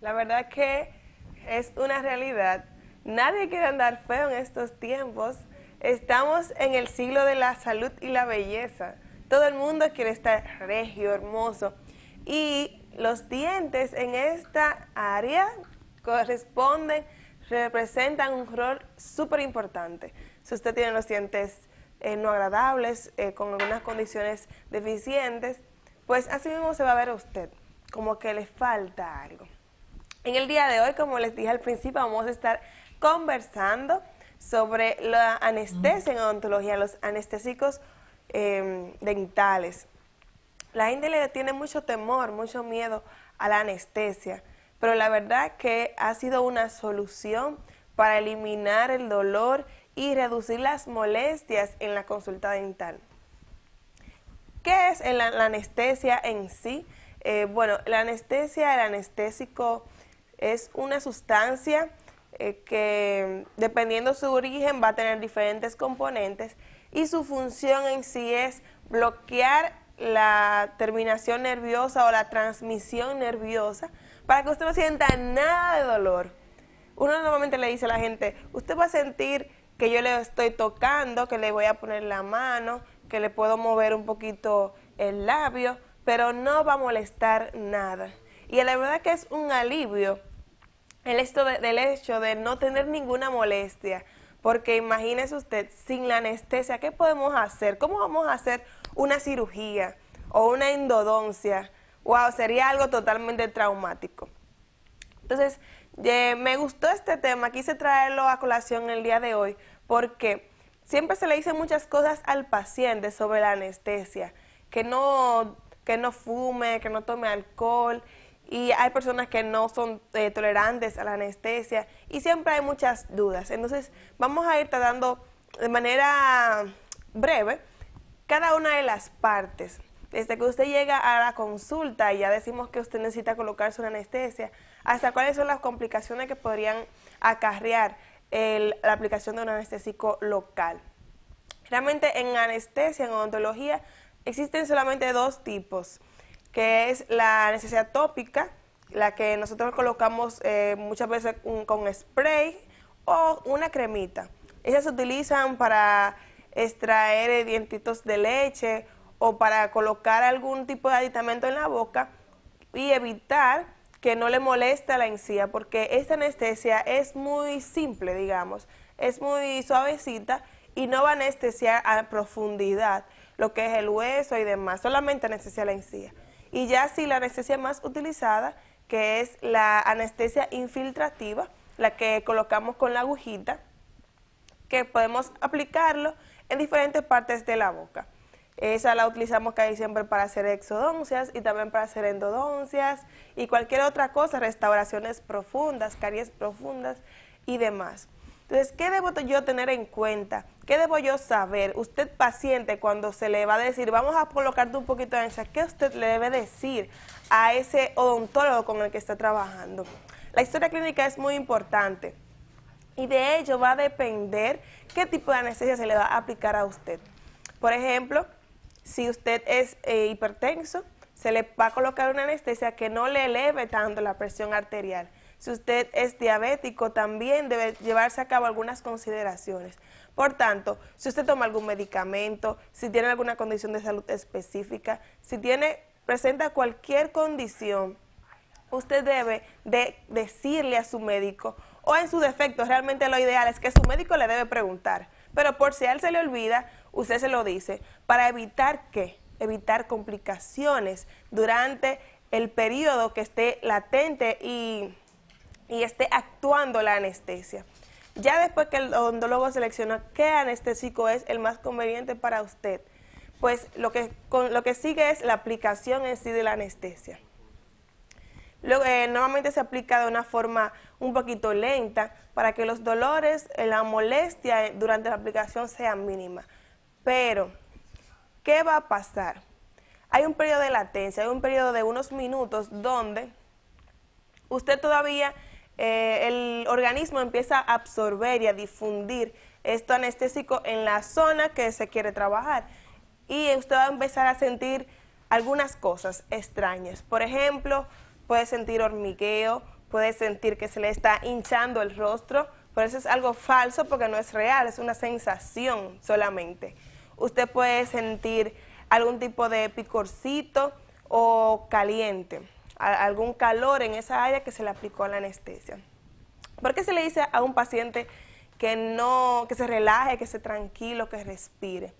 La verdad que es una realidad. Nadie quiere andar feo en estos tiempos. Estamos en el siglo de la salud y la belleza. Todo el mundo quiere estar regio, hermoso. Y los dientes en esta área representan un rol súper importante. Si usted tiene los dientes no agradables, con algunas condiciones deficientes, pues así mismo se va a ver a usted, como que le falta algo. En el día de hoy, como les dije al principio, vamos a estar conversando sobre la anestesia en odontología, los anestésicos dentales. La gente le tiene mucho temor, mucho miedo a la anestesia, pero la verdad que ha sido una solución para eliminar el dolor y reducir las molestias en la consulta dental. ¿Qué es la anestesia en sí? Bueno, la anestesia, el anestésico es una sustancia que dependiendo su origen va a tener diferentes componentes y su función en sí es bloquear la terminación nerviosa o la transmisión nerviosa para que usted no sienta nada de dolor. Uno normalmente le dice a la gente, usted va a sentir que yo le estoy tocando, que le voy a poner la mano, que le puedo mover un poquito el labio, pero no va a molestar nada. Y la verdad que es un alivio del hecho de no tener ninguna molestia, porque imagínese usted, sin la anestesia, ¿qué podemos hacer? ¿Cómo vamos a hacer una cirugía o una endodoncia? Wow, sería algo totalmente traumático. Entonces, me gustó este tema, quise traerlo a colación el día de hoy, porque siempre se le dicen muchas cosas al paciente sobre la anestesia, que no fume, que no tome alcohol, y hay personas que no son tolerantes a la anestesia, y siempre hay muchas dudas. Entonces, vamos a ir tratando de manera breve cada una de las partes. Desde que usted llega a la consulta y ya decimos que usted necesita colocarse una anestesia, hasta cuáles son las complicaciones que podrían acarrear la aplicación de un anestésico local. Realmente en anestesia, en odontología, existen solamente dos tipos, que es la anestesia tópica, la que nosotros colocamos muchas veces con spray o una cremita. Esas se utilizan para extraer dientitos de leche o para colocar algún tipo de aditamento en la boca y evitar que no le moleste a la encía, porque esta anestesia es muy simple, digamos, es muy suavecita y no va a anestesiar a profundidad lo que es el hueso y demás, solamente anestesia la encía. Y ya si la anestesia más utilizada, que es la anestesia infiltrativa, la que colocamos con la agujita, que podemos aplicarlo en diferentes partes de la boca. Esa la utilizamos casi siempre para hacer exodoncias y también para hacer endodoncias y cualquier otra cosa, restauraciones profundas, caries profundas y demás. Entonces, ¿qué debo yo tener en cuenta? ¿Qué debo yo saber? Usted paciente, cuando se le va a decir, vamos a colocarte un poquito de anestesia, ¿qué usted le debe decir a ese odontólogo con el que está trabajando? La historia clínica es muy importante y de ello va a depender qué tipo de anestesia se le va a aplicar a usted. Por ejemplo, si usted es hipertenso, se le va a colocar una anestesia que no le eleve tanto la presión arterial. Si usted es diabético, también debe llevarse a cabo algunas consideraciones. Por tanto, si usted toma algún medicamento, si tiene alguna condición de salud específica, si presenta cualquier condición, usted debe de decirle a su médico, o en su defecto, realmente lo ideal es que su médico le debe preguntar, pero por si a él se le olvida, usted se lo dice, para evitar ¿qué? Evitar complicaciones durante el periodo que esté latente y esté actuando la anestesia. Ya después que el odontólogo selecciona qué anestésico es el más conveniente para usted, pues lo que sigue es la aplicación en sí de la anestesia. Normalmente se aplica de una forma un poquito lenta para que los dolores, la molestia durante la aplicación sea mínima. Pero, ¿qué va a pasar? Hay un periodo de latencia, hay un periodo de unos minutos donde usted todavía, el organismo empieza a absorber y a difundir esto anestésico en la zona que se quiere trabajar. Y usted va a empezar a sentir algunas cosas extrañas. Por ejemplo, puede sentir hormigueo, puede sentir que se le está hinchando el rostro, pero eso es algo falso porque no es real, es una sensación solamente. Usted puede sentir algún tipo de picorcito o caliente, algún calor en esa área que se le aplicó la anestesia. ¿Por qué se le dice a un paciente que se relaje, que esté tranquilo, que respire?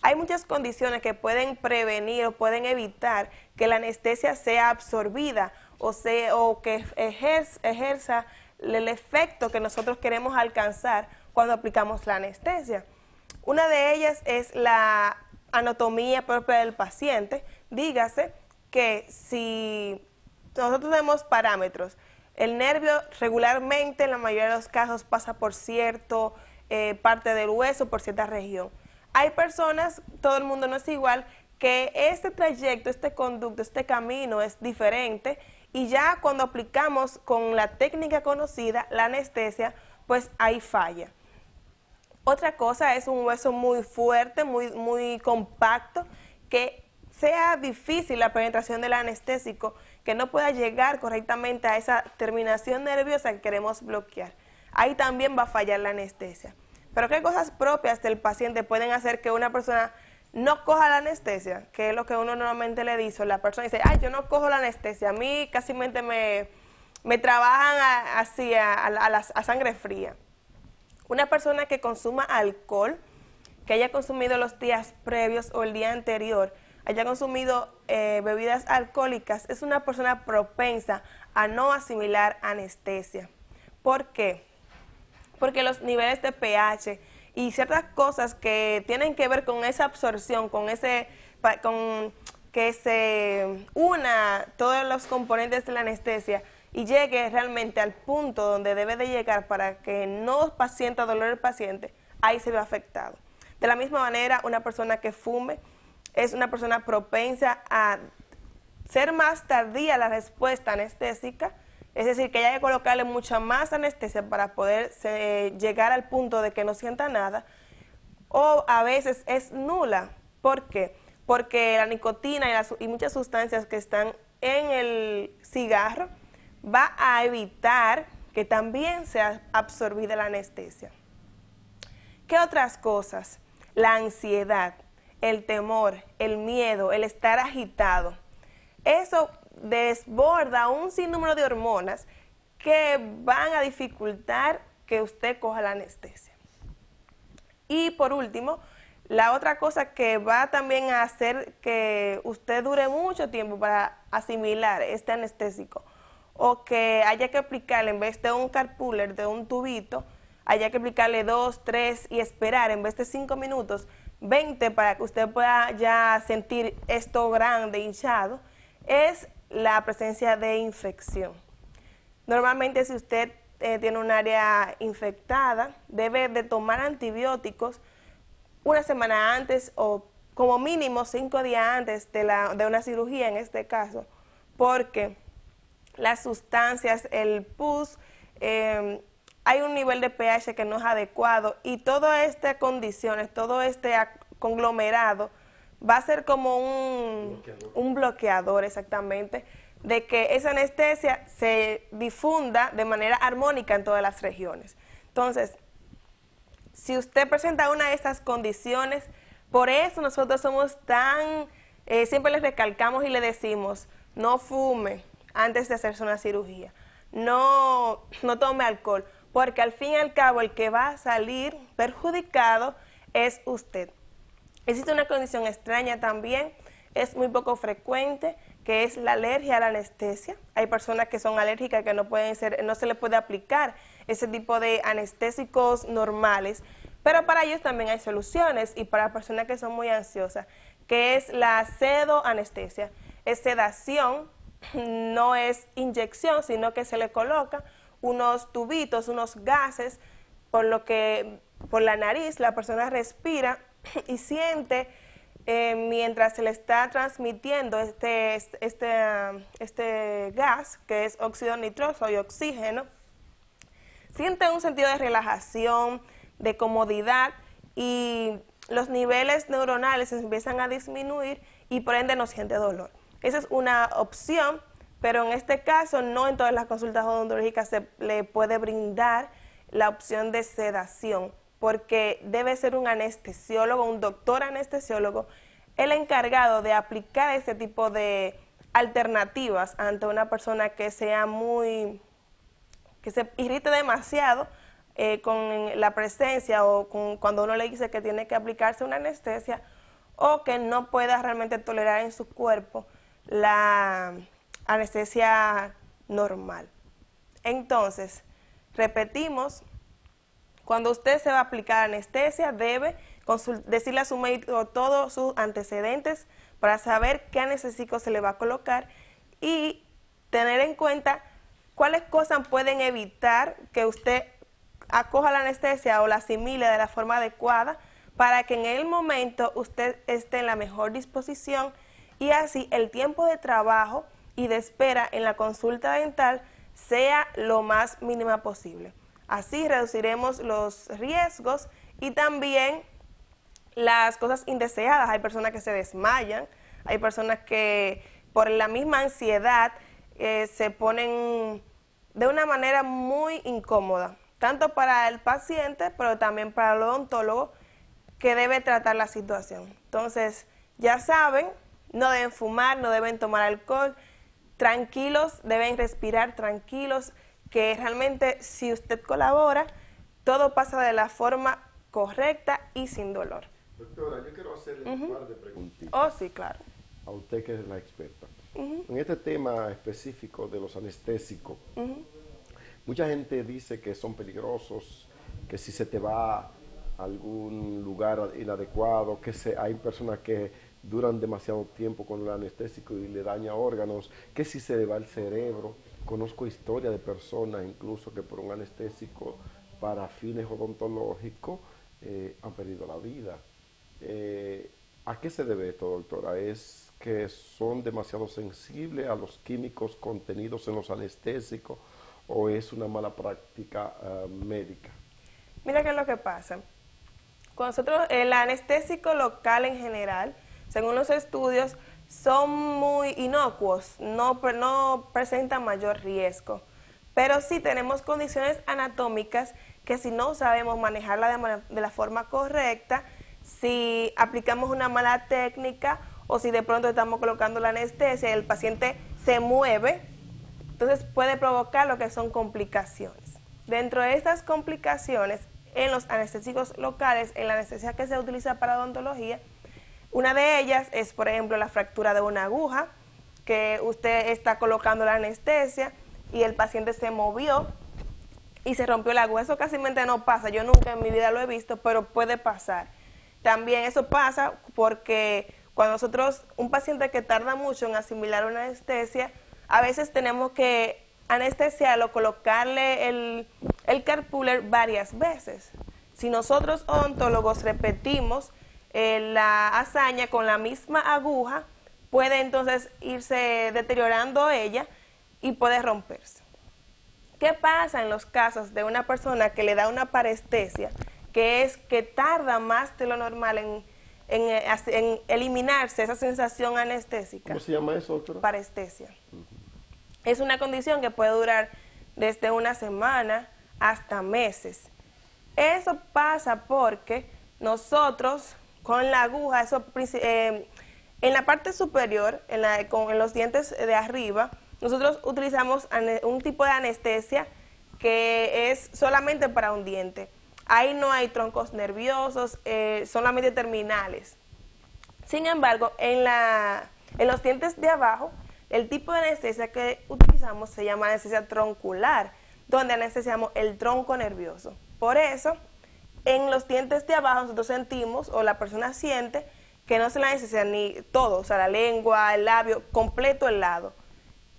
Hay muchas condiciones que pueden prevenir o pueden evitar que la anestesia sea absorbida o que ejerza el efecto que nosotros queremos alcanzar cuando aplicamos la anestesia. Una de ellas es la anatomía propia del paciente. Dígase que si nosotros tenemos parámetros, el nervio regularmente en la mayoría de los casos pasa por cierta parte del hueso, por cierta región. Hay personas, todo el mundo no es igual, que este trayecto, este conducto, este camino es diferente y ya cuando aplicamos con la técnica conocida, la anestesia, pues ahí falla. Otra cosa es un hueso muy fuerte, muy compacto, que sea difícil la penetración del anestésico, que no pueda llegar correctamente a esa terminación nerviosa que queremos bloquear. Ahí también va a fallar la anestesia. Pero ¿qué cosas propias del paciente pueden hacer que una persona no coja la anestesia? Que es lo que uno normalmente le dice. La persona dice, ay, yo no cojo la anestesia, a mí casi me trabajan así a sangre fría. Una persona que consuma alcohol, que haya consumido los días previos o el día anterior, haya consumido bebidas alcohólicas, es una persona propensa a no asimilar anestesia. ¿Por qué? Porque los niveles de pH y ciertas cosas que tienen que ver con esa absorción, con que se una todos los componentes de la anestesia y llegue realmente al punto donde debe de llegar para que no sienta dolor el paciente, ahí se ve afectado. De la misma manera, una persona que fume es una persona propensa a ser más tardía la respuesta anestésica, es decir, que haya que colocarle mucha más anestesia para poder llegar al punto de que no sienta nada, o a veces es nula. ¿Por qué? Porque la nicotina y muchas sustancias que están en el cigarro va a evitar que también sea absorbida la anestesia. ¿Qué otras cosas? La ansiedad, el temor, el miedo, el estar agitado. Eso desborda un sinnúmero de hormonas que van a dificultar que usted coja la anestesia. Y por último, la otra cosa que va también a hacer que usted dure mucho tiempo para asimilar este anestésico o que haya que aplicarle en vez de un carpuller, de un tubito, haya que aplicarle 2, 3 y esperar en vez de 5 minutos, 20 para que usted pueda ya sentir esto grande, hinchado, es la presencia de infección. Normalmente si usted tiene un área infectada, debe de tomar antibióticos una semana antes o como mínimo 5 días antes de una cirugía en este caso, porque las sustancias, el pus, hay un nivel de pH que no es adecuado y todas estas condiciones, todo este conglomerado va a ser como un bloqueador exactamente, de que esa anestesia se difunda de manera armónica en todas las regiones. Entonces, si usted presenta una de estas condiciones, por eso nosotros somos siempre les recalcamos y le decimos, no fume antes de hacerse una cirugía, no tome alcohol, porque al fin y al cabo el que va a salir perjudicado es usted. Existe una condición extraña también, es muy poco frecuente, que es la alergia a la anestesia. Hay personas que son alérgicas que no se les puede aplicar ese tipo de anestésicos normales, pero para ellos también hay soluciones y para personas que son muy ansiosas, que es la sedoanestesia. Es sedación, no es inyección, sino que se le coloca unos tubitos, unos gases, por la nariz la persona respira y siente mientras se le está transmitiendo este gas, que es óxido nitroso y oxígeno, siente un sentido de relajación, de comodidad y los niveles neuronales empiezan a disminuir y por ende no siente dolor. Esa es una opción pero en este caso no en todas las consultas odontológicas se le puede brindar la opción de sedación, porque debe ser un anestesiólogo, un doctor anestesiólogo, el encargado de aplicar ese tipo de alternativas ante una persona que sea que se irrite demasiado con la presencia o cuando uno le dice que tiene que aplicarse una anestesia o que no pueda realmente tolerar en su cuerpo la anestesia normal. Entonces, repetimos, cuando usted se va a aplicar anestesia, debe decirle a su médico todos sus antecedentes para saber qué anestésico se le va a colocar y tener en cuenta cuáles cosas pueden evitar que usted acoja la anestesia o la asimile de la forma adecuada para que en el momento usted esté en la mejor disposición y así el tiempo de trabajo y de espera en la consulta dental sea lo más mínima posible. Así reduciremos los riesgos y también las cosas indeseadas. Hay personas que se desmayan, hay personas que por la misma ansiedad se ponen de una manera muy incómoda, tanto para el paciente, pero también para el odontólogo que debe tratar la situación. Entonces, ya saben, no deben fumar, no deben tomar alcohol, tranquilos, deben respirar tranquilos, que realmente si usted colabora, todo pasa de la forma correcta y sin dolor. Doctora, yo quiero hacerle un par de preguntitas. Oh, sí, claro. A usted que es la experta. En este tema específico de los anestésicos, mucha gente dice que son peligrosos, que si se te va a algún lugar inadecuado, hay personas que duran demasiado tiempo con el anestésico y le daña órganos, que si se le va el cerebro. Conozco historias de personas incluso que por un anestésico para fines odontológicos han perdido la vida. ¿A qué se debe esto, doctora? ¿Es que son demasiado sensibles a los químicos contenidos en los anestésicos o es una mala práctica médica? Mira qué es lo que pasa. Con nosotros, el anestésico local en general, según los estudios, son muy inocuos, no presentan mayor riesgo. Pero sí tenemos condiciones anatómicas que si no sabemos manejarla de la forma correcta, si aplicamos una mala técnica o si de pronto estamos colocando la anestesia y el paciente se mueve, entonces puede provocar lo que son complicaciones. Dentro de estas complicaciones, en los anestésicos locales, en la anestesia que se utiliza para odontología, una de ellas es, por ejemplo, la fractura de una aguja, que usted está colocando la anestesia y el paciente se movió y se rompió la aguja. Eso casi no pasa, yo nunca en mi vida lo he visto, pero puede pasar. También eso pasa porque cuando un paciente que tarda mucho en asimilar una anestesia, a veces tenemos que anestesiarlo, colocarle el carpuller varias veces. Si nosotros odontólogos repetimos la hazaña con la misma aguja, puede entonces irse deteriorando ella y puede romperse. ¿Qué pasa en los casos de una persona que le da una parestesia, que es que tarda más de lo normal en eliminarse esa sensación anestésica? ¿Cómo se llama eso, doctora? Parestesia. Es una condición que puede durar desde una semana hasta meses. Eso pasa porque nosotros con la aguja, en la parte superior, en los dientes de arriba, nosotros utilizamos un tipo de anestesia que es solamente para un diente. Ahí no hay troncos nerviosos, solamente terminales. Sin embargo, en los dientes de abajo, el tipo de anestesia que utilizamos se llama anestesia troncular, donde anestesiamos el tronco nervioso. Por eso, en los dientes de abajo nosotros sentimos, o la persona siente, que no se la anestesia ni todo, o sea, la lengua, el labio, completo el lado.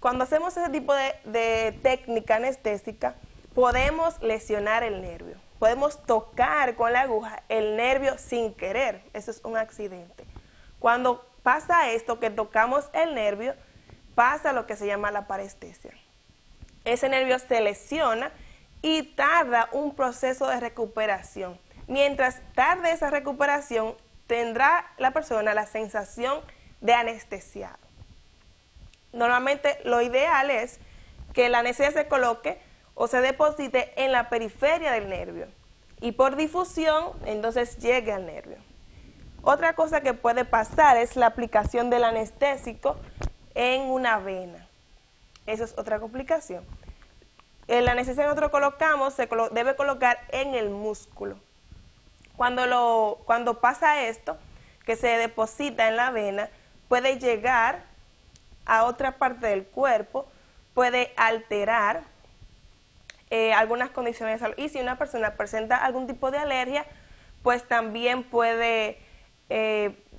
Cuando hacemos ese tipo de técnica anestésica, podemos lesionar el nervio. Podemos tocar con la aguja el nervio sin querer. Eso es un accidente. Cuando pasa esto, que tocamos el nervio, pasa lo que se llama la parestesia. Ese nervio se lesiona y tarda un proceso de recuperación. Mientras tarde esa recuperación, tendrá la persona la sensación de anestesiado. normalmente lo ideal es que la anestesia se coloque o se deposite en la periferia del nervio y por difusión entonces llegue al nervio. Otra cosa que puede pasar es la aplicación del anestésico en una vena. Eso es otra complicación. La anestesia que nosotros colocamos se debe colocar en el músculo. Cuando pasa esto, que se deposita en la vena, puede llegar a otra parte del cuerpo, puede alterar algunas condiciones de salud. Y si una persona presenta algún tipo de alergia, pues también puede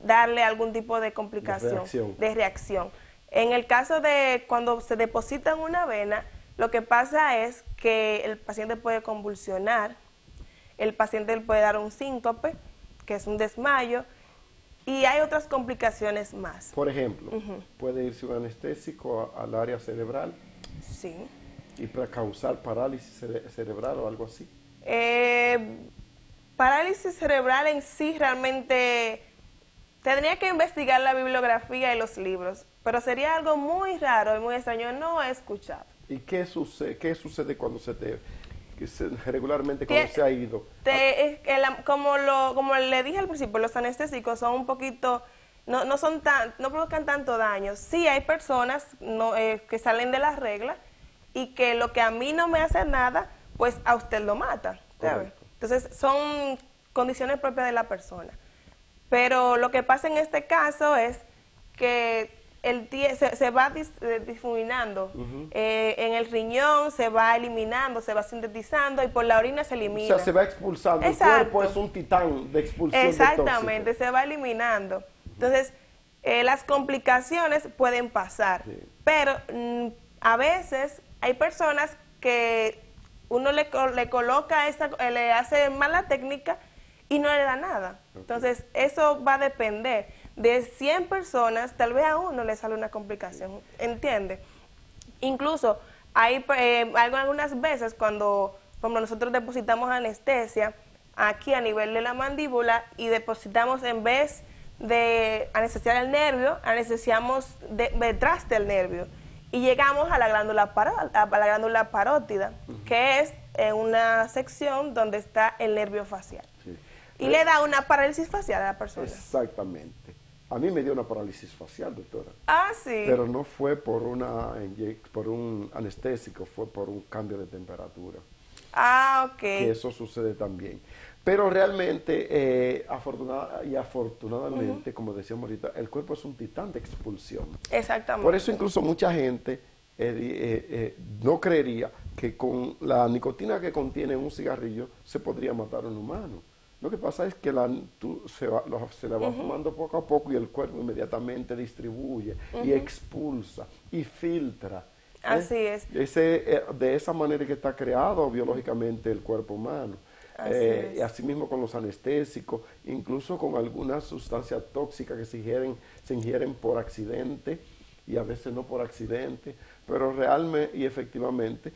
darle algún tipo de complicación, de reacción. En el caso de cuando se deposita en una vena, lo que pasa es que el paciente puede convulsionar, el paciente puede dar un síncope, que es un desmayo, y hay otras complicaciones más. Por ejemplo, puede irse un anestésico al área cerebral. Sí. ¿Y para causar parálisis cerebral o algo así? Parálisis cerebral en sí realmente tendría que investigar la bibliografía y los libros, pero sería algo muy raro y muy extraño, no he escuchado. ¿Y qué sucede cuando regularmente cuando se ha ido? Como le dije al principio, los anestésicos son un poquito, no provocan tanto daño. Sí hay personas que salen de las reglas y que lo que a mí no me hace nada, pues a usted lo mata, ¿sabe? Entonces son condiciones propias de la persona. Pero lo que pasa en este caso es que se va difuminando, en el riñón se va eliminando, se va sintetizando y por la orina se elimina. O sea, se va expulsando. Exacto. El cuerpo es un titán de expulsión. Exactamente, se va eliminando. Entonces, las complicaciones pueden pasar, pero a veces hay personas que uno le coloca le hace mala técnica y no le da nada. Entonces, eso va a depender. De 100 personas, tal vez a uno le sale una complicación, ¿entiende? Incluso hay algunas veces cuando nosotros depositamos anestesia aquí a nivel de la mandíbula y depositamos, en vez de anestesiar el nervio, anestesiamos detrás del nervio y llegamos a la glándula parótida, que es una sección donde está el nervio facial. Sí. Y le da una parálisis facial a la persona. Exactamente. A mí me dio una parálisis facial, doctora. Ah, sí. Pero no fue por un anestésico, fue por un cambio de temperatura. Ah, ok. Que eso sucede también. Pero realmente, afortunadamente, como decíamos ahorita, el cuerpo es un titán de expulsión. Exactamente. Por eso incluso mucha gente no creería que con la nicotina que contiene un cigarrillo se podría matar a un humano. Lo que pasa es que se la va fumando poco a poco y el cuerpo inmediatamente distribuye y expulsa y filtra. Así es. De esa manera que está creado biológicamente el cuerpo humano. Y así mismo con los anestésicos, incluso con algunas sustancias tóxicas que se ingieren por accidente y a veces no por accidente, pero realmente y efectivamente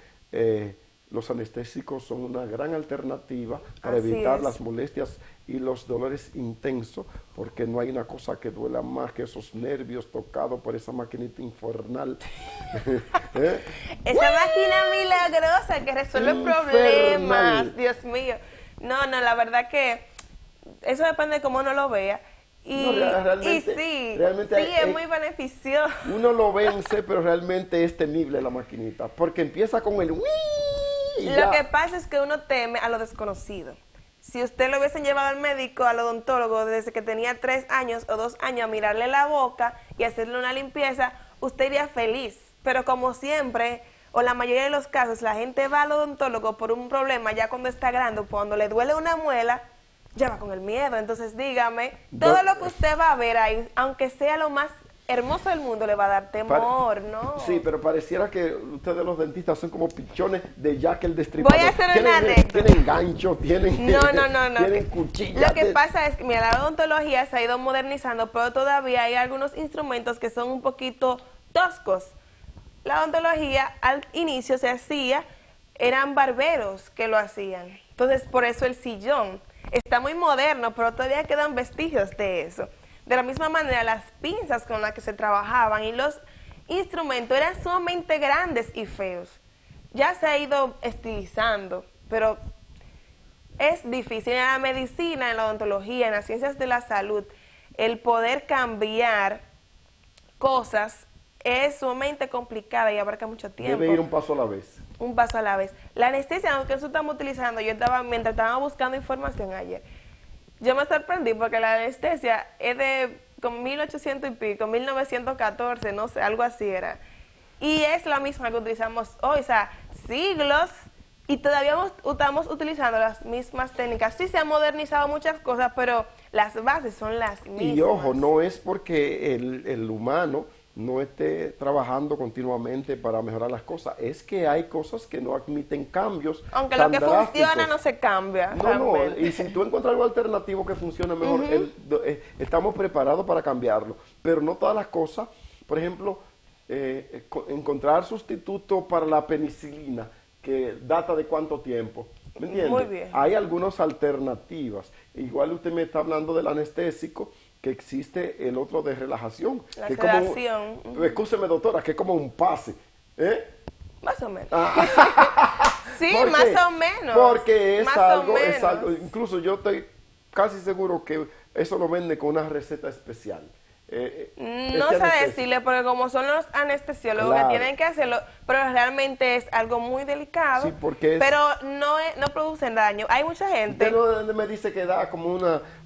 los anestésicos son una gran alternativa para evitar las molestias y los dolores intensos, porque no hay una cosa que duela más que esos nervios tocados por esa maquinita infernal. Esa máquina milagrosa que resuelve problemas, Dios mío. No, la verdad que eso depende de cómo uno lo vea. Y sí, es muy beneficioso. Uno lo vence, pero realmente es temible la maquinita, porque empieza con el Lo que pasa es que uno teme a lo desconocido. Si usted lo hubiesen llevado al médico, al odontólogo, desde que tenía 3 años o 2 años a mirarle la boca y hacerle una limpieza, usted iría feliz. Pero como siempre, o la mayoría de los casos, la gente va al odontólogo por un problema ya cuando está grande, cuando le duele una muela, ya va con el miedo. Entonces dígame, todo lo que usted va a ver ahí, aunque sea lo más hermoso del mundo, le va a dar temor, ¿no? Sí, pero pareciera que ustedes los dentistas son como pichones de Jack el Destripador. Voy a hacer una anécdota. Tienen gancho, tienen tienen cuchillas. Lo que pasa es que, mira, la odontología se ha ido modernizando, pero todavía hay algunos instrumentos que son un poquito toscos. La odontología al inicio se hacía, eran barberos que lo hacían. Entonces, por eso el sillón está muy moderno, pero todavía quedan vestigios de eso. De la misma manera, las pinzas con las que se trabajaban y instrumentos eran sumamente grandes y feos. Ya se ha ido estilizando, pero es difícil en la medicina, en la odontología, en las ciencias de la salud, el poder cambiar cosas es sumamente complicada y abarca mucho tiempo. Debe ir un paso a la vez. Un paso a la vez. La anestesia, aunque nosotros estamos utilizando, mientras estaba buscando información ayer, yo me sorprendí porque la anestesia es de con 1800 y pico, 1914, no sé, algo así era. Y es la misma que utilizamos hoy, o sea, siglos, y todavía estamos utilizando las mismas técnicas. Sí se han modernizado muchas cosas, pero las bases son las mismas. Y ojo, no es porque el humano no esté trabajando continuamente para mejorar las cosas, es que hay cosas que no admiten cambios. Aunque lo que funciona no se cambia. No, y si tú encuentras algo alternativo que funcione mejor, estamos preparados para cambiarlo, pero no todas las cosas. Por ejemplo, encontrar sustituto para la penicilina, que data de cuánto tiempo, ¿me entiendes? Muy bien. Hay algunas alternativas. Igual usted me está hablando del anestésico, que existe el otro de relajación. La que sedación. Escúcheme, doctora, que es como un pase. Más o menos. Sí, ¿Por más qué? o menos. Porque es Más algo, incluso yo estoy casi seguro que eso lo vende con una receta especial. No sé decirle, porque como son los anestesiólogos que tienen que hacerlo, pero realmente es algo muy delicado, sí, porque pero no producen daño. Hay mucha gente... Pero me dice que da como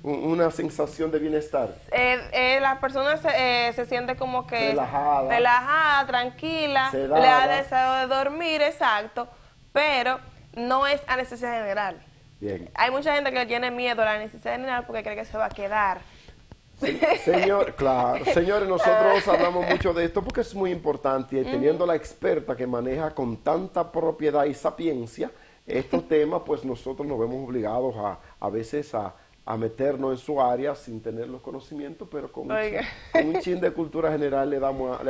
una sensación de bienestar. La persona se siente como que... Relajada, tranquila, sedada. le da deseo de dormir, exacto, pero no es anestesia general. Bien. Hay mucha gente que tiene miedo a la anestesia general porque cree que se va a quedar. Claro, señores, nosotros hablamos mucho de esto porque es muy importante y teniendo la experta que maneja con tanta propiedad y sapiencia estos temas, pues nosotros nos vemos obligados a veces a meternos en su área sin tener los conocimientos, pero con un chin de cultura general le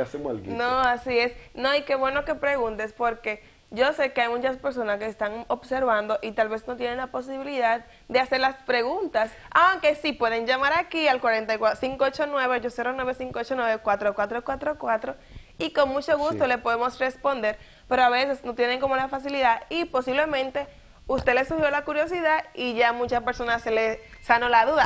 hacemos algo. No, así es. No, y qué bueno que preguntes porque yo sé que hay muchas personas que están observando y tal vez no tienen la posibilidad de hacer las preguntas, aunque sí pueden llamar aquí al 589-809-589-4444 y con mucho gusto le podemos responder, pero a veces no tienen como la facilidad y posiblemente usted le surgió la curiosidad y ya a muchas personas se le sanó la duda.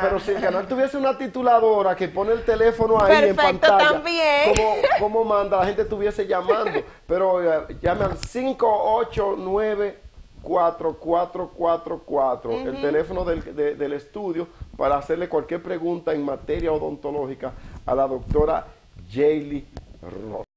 Pero si el canal tuviese una tituladora que pone el teléfono ahí en pantalla, también. ¿Cómo manda? La gente estuviese llamando, pero llame al 589-4444, el teléfono del estudio, para hacerle cualquier pregunta en materia odontológica a la doctora Jaylee Ross.